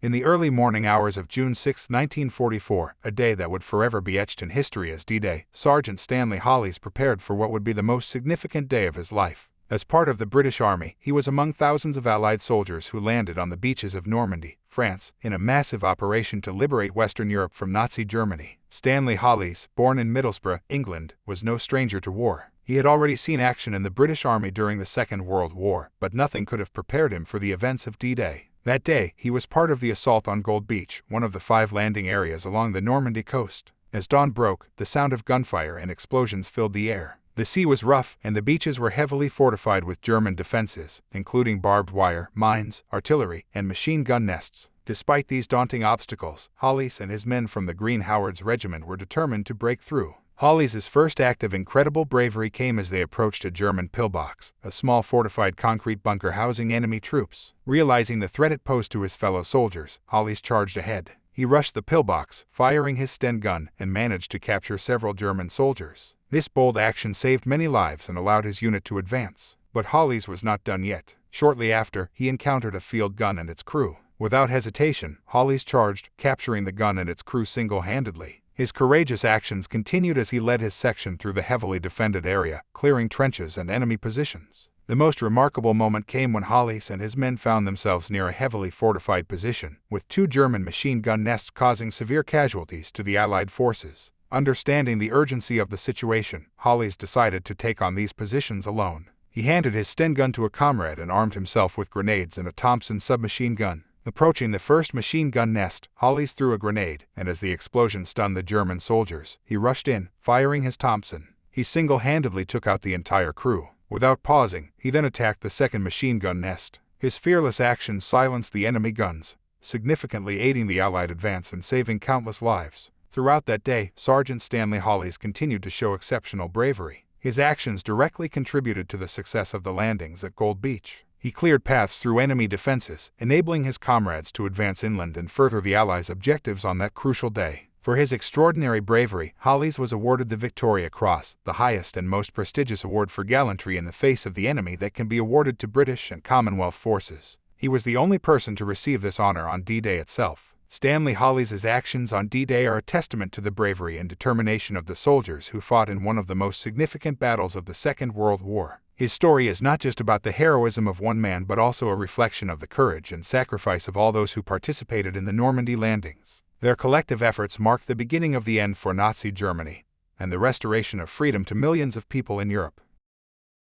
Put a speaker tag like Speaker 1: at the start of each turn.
Speaker 1: In the early morning hours of June 6, 1944, a day that would forever be etched in history as D-Day, Sergeant Stanley Hollis prepared for what would be the most significant day of his life. As part of the British Army, he was among thousands of Allied soldiers who landed on the beaches of Normandy, France, in a massive operation to liberate Western Europe from Nazi Germany. Stanley Hollis, born in Middlesbrough, England, was no stranger to war. He had already seen action in the British Army during the Second World War, but nothing could have prepared him for the events of D-Day. That day, he was part of the assault on Gold Beach, one of the 5 landing areas along the Normandy coast. As dawn broke, the sound of gunfire and explosions filled the air. The sea was rough, and the beaches were heavily fortified with German defenses, including barbed wire, mines, artillery, and machine gun nests. Despite these daunting obstacles, Hollis and his men from the Green Howards Regiment were determined to break through. Hollis's first act of incredible bravery came as they approached a German pillbox, a small fortified concrete bunker housing enemy troops. Realizing the threat it posed to his fellow soldiers, Hollis charged ahead. He rushed the pillbox, firing his Sten gun, and managed to capture several German soldiers. This bold action saved many lives and allowed his unit to advance. But Hollis was not done yet. Shortly after, he encountered a field gun and its crew. Without hesitation, Hollis charged, capturing the gun and its crew single-handedly. His courageous actions continued as he led his section through the heavily defended area, clearing trenches and enemy positions. The most remarkable moment came when Hollis and his men found themselves near a heavily fortified position, with 2 German machine gun nests causing severe casualties to the Allied forces. Understanding the urgency of the situation, Hollis decided to take on these positions alone. He handed his Sten gun to a comrade and armed himself with grenades and a Thompson submachine gun. Approaching the first machine gun nest, Hollis threw a grenade, and as the explosion stunned the German soldiers, he rushed in, firing his Thompson. He single-handedly took out the entire crew. Without pausing, he then attacked the second machine gun nest. His fearless actions silenced the enemy guns, significantly aiding the Allied advance and saving countless lives. Throughout that day, Sergeant Stanley Hollis continued to show exceptional bravery. His actions directly contributed to the success of the landings at Gold Beach. He cleared paths through enemy defenses, enabling his comrades to advance inland and further the Allies' objectives on that crucial day. For his extraordinary bravery, Hollis was awarded the Victoria Cross, the highest and most prestigious award for gallantry in the face of the enemy that can be awarded to British and Commonwealth forces. He was the only person to receive this honor on D-Day itself. Stanley Hollis's actions on D-Day are a testament to the bravery and determination of the soldiers who fought in one of the most significant battles of the Second World War. His story is not just about the heroism of one man but also a reflection of the courage and sacrifice of all those who participated in the Normandy landings. Their collective efforts marked the beginning of the end for Nazi Germany and the restoration of freedom to millions of people in Europe.